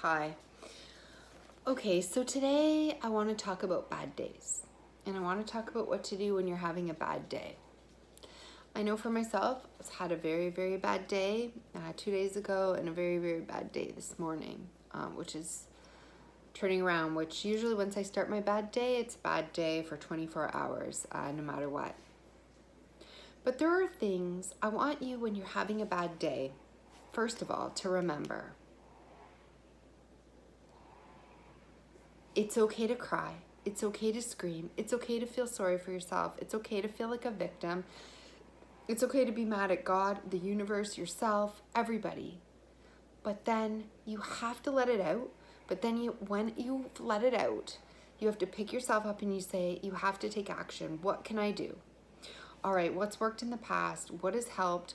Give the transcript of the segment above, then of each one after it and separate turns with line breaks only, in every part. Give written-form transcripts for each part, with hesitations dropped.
Hi. Okay, so today I want to talk about bad days. And I want to talk about what to do when you're having a bad day. I know for myself, I've had a very, very bad day 2 days ago and a very, very bad day this morning, which is turning around, which usually once I start my bad day, it's a bad day for 24 hours, no matter what. But there are things I want you when you're having a bad day, first of all, to remember. It's okay to cry. It's okay to scream. It's okay to feel sorry for yourself. It's okay to feel like a victim. It's okay to be mad at God, the universe, yourself, everybody. But then you have to let it out. But then when you let it out, you have to pick yourself up and you say, you have to take action. What can I do? All right, what's worked in the past? What has helped?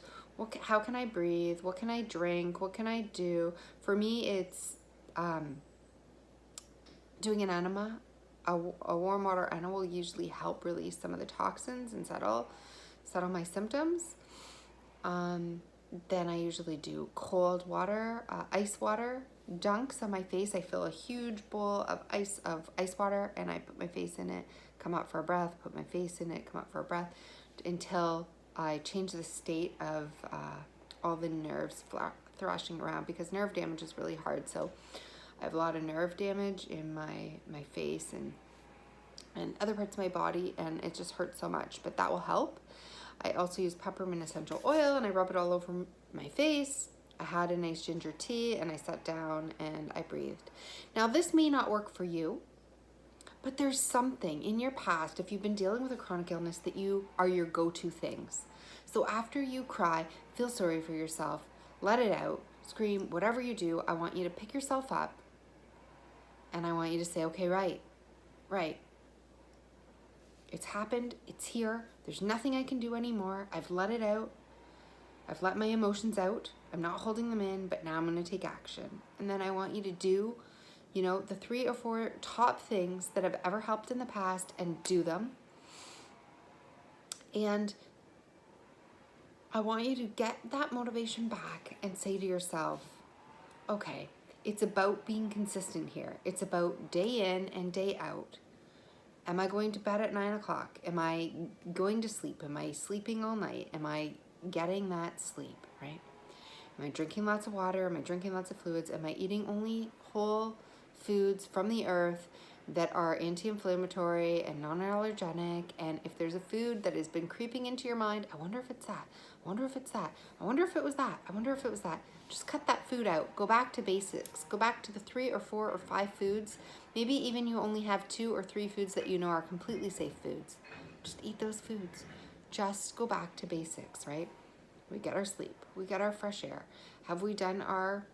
How can I breathe? What can I drink? What can I do? For me, it's doing an enema. A warm water enema will usually help release some of the toxins and settle my symptoms. Then I usually do cold water, ice water dunks on my face. I fill a huge bowl of ice water and I put my face in it, come out for a breath, put my face in it, come out for a breath, until I change the state of all the nerves thrashing around, because nerve damage is really hard. So I have a lot of nerve damage in my face and other parts of my body, and it just hurts so much, but that will help. I also use peppermint essential oil and I rub it all over my face. I had a nice ginger tea and I sat down and I breathed. Now, this may not work for you, but there's something in your past, if you've been dealing with a chronic illness, that you are your go-to things. So after you cry, feel sorry for yourself, let it out, scream, whatever you do, I want you to pick yourself up and I want you to say, okay, right. It's happened, it's here, there's nothing I can do anymore. I've let it out. I've let my emotions out. I'm not holding them in, but now I'm going to take action. And then I want you to do, the 3 or 4 top things that have ever helped in the past and do them. And I want you to get that motivation back and say to yourself, okay, it's about being consistent here. It's about day in and day out. Am I going to bed at 9 o'clock? Am I going to sleep? Am I sleeping all night? Am I getting that sleep, right? Am I drinking lots of water? Am I drinking lots of fluids? Am I eating only whole foods from the earth that are anti-inflammatory and non-allergenic? And if there's a food that has been creeping into your mind, I wonder if it's that. I wonder if it's that. I wonder if it was that. I wonder if it was that. Just cut that food out. Go back to basics. Go back to the 3 or 4 or 5 foods. Maybe even you only have 2 or 3 foods that you know are completely safe foods. Just eat those foods. Just go back to basics, right? We get our sleep. We get our fresh air. Have we done our,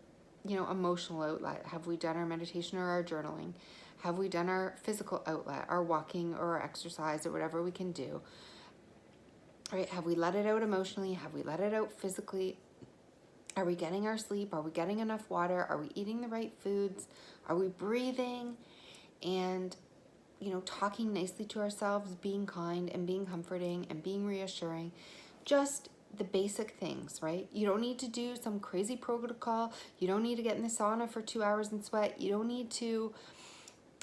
emotional outlet? Have we done our meditation or our journaling? Have we done our physical outlet, our walking or our exercise or whatever we can do? Right? Have we let it out emotionally? Have we let it out physically? Are we getting our sleep? Are we getting enough water? Are we eating the right foods? Are we breathing? And, talking nicely to ourselves, being kind and being comforting and being reassuring. Just the basic things, right? You don't need to do some crazy protocol. You don't need to get in the sauna for 2 hours and sweat. You don't need to,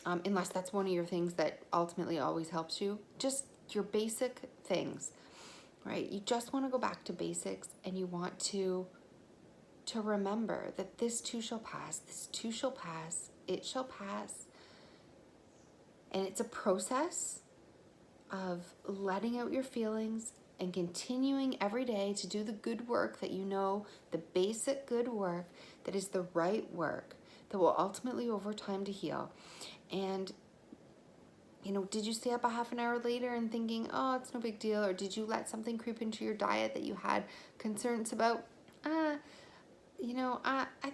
unless that's one of your things that ultimately always helps you. Just your basic things, right? You just want to go back to basics, and you want to remember that this too shall pass. This too shall pass. It shall pass. And it's a process of letting out your feelings and continuing every day to do the good work that the basic good work that is the right work that will ultimately over time to heal. And, did you stay up a half an hour later and thinking, oh, it's no big deal? Or did you let something creep into your diet that you had concerns about? I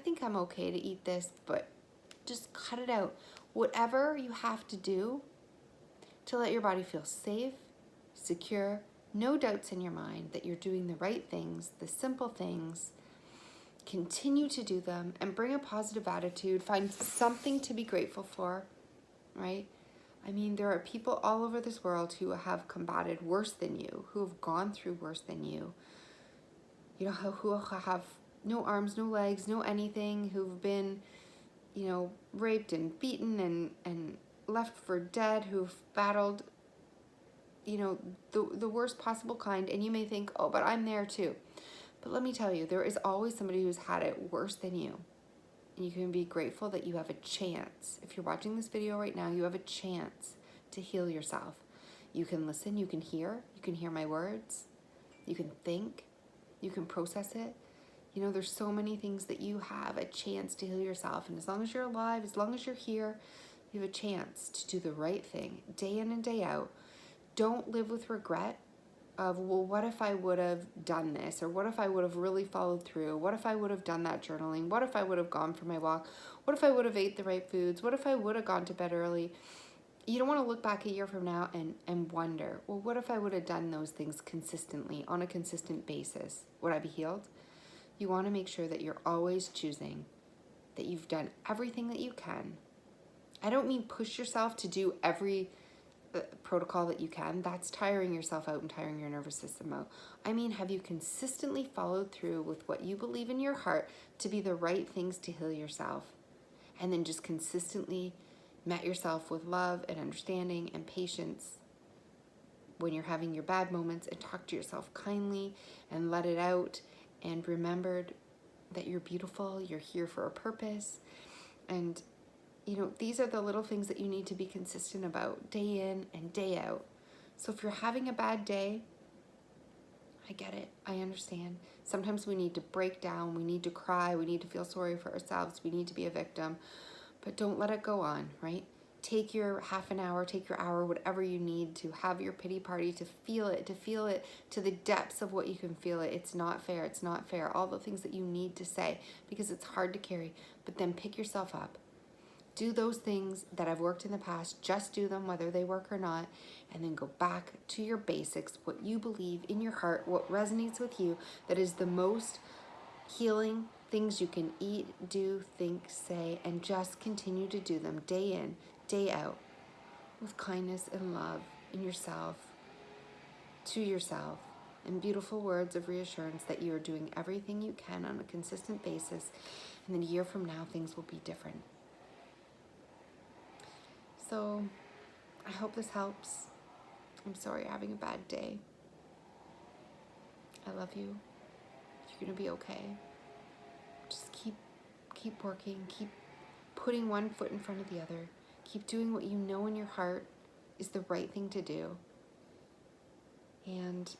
think I'm okay to eat this, but just cut it out. Whatever you have to do to let your body feel safe, secure, no doubts in your mind that you're doing the right things, the simple things. Continue to do them and bring a positive attitude. Find something to be grateful for, right? I mean, there are people all over this world who have combated worse than you, who have gone through worse than you, who have no arms, no legs, no anything, who've been, raped and beaten and left for dead, who've battled, the worst possible kind. And you may think, oh, but I'm there too. But let me tell you, there is always somebody who's had it worse than you. And you can be grateful that you have a chance. If you're watching this video right now, you have a chance to heal yourself. You can listen, you can hear my words, you can think, you can process it. There's so many things that you have a chance to heal yourself. And as long as you're alive, as long as you're here, you have a chance to do the right thing day in and day out. Don't live with regret of, well, what if I would have done this? Or what if I would have really followed through? What if I would have done that journaling? What if I would have gone for my walk? What if I would have ate the right foods? What if I would have gone to bed early? You don't want to look back a year from now and wonder, well, what if I would have done those things consistently, on a consistent basis? Would I be healed? You want to make sure that you're always choosing, that you've done everything that you can. I don't mean push yourself to do every protocol that you can. That's tiring yourself out and tiring your nervous system out. I mean, have you consistently followed through with what you believe in your heart to be the right things to heal yourself? And then just consistently met yourself with love and understanding and patience when you're having your bad moments, and talk to yourself kindly and let it out, and remembered that you're beautiful, you're here for a purpose. And these are the little things that you need to be consistent about day in and day out. So if you're having a bad day, I get it, I understand. Sometimes we need to break down, we need to cry, we need to feel sorry for ourselves, we need to be a victim, but don't let it go on, right? Take your half an hour, take your hour, whatever you need to have your pity party, to feel it to the depths of what you can feel it. It's not fair, it's not fair. All the things that you need to say, because it's hard to carry, but then pick yourself up. Do those things that have worked in the past, just do them whether they work or not, and then go back to your basics, what you believe in your heart, what resonates with you, that is the most healing things you can eat, do, think, say, and just continue to do them day in, day out, with kindness and love in yourself, to yourself, and beautiful words of reassurance that you are doing everything you can on a consistent basis, and then a year from now things will be different. So I hope this helps. I'm sorry you're having a bad day. I love you. You're gonna be okay. Just keep working, keep putting one foot in front of the other. Keep doing what you know in your heart is the right thing to do. And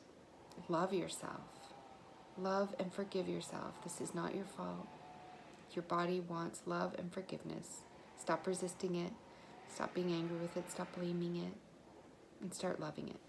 love yourself. Love and forgive yourself. This is not your fault. Your body wants love and forgiveness. Stop resisting it. Stop being angry with it. Stop blaming it. And start loving it.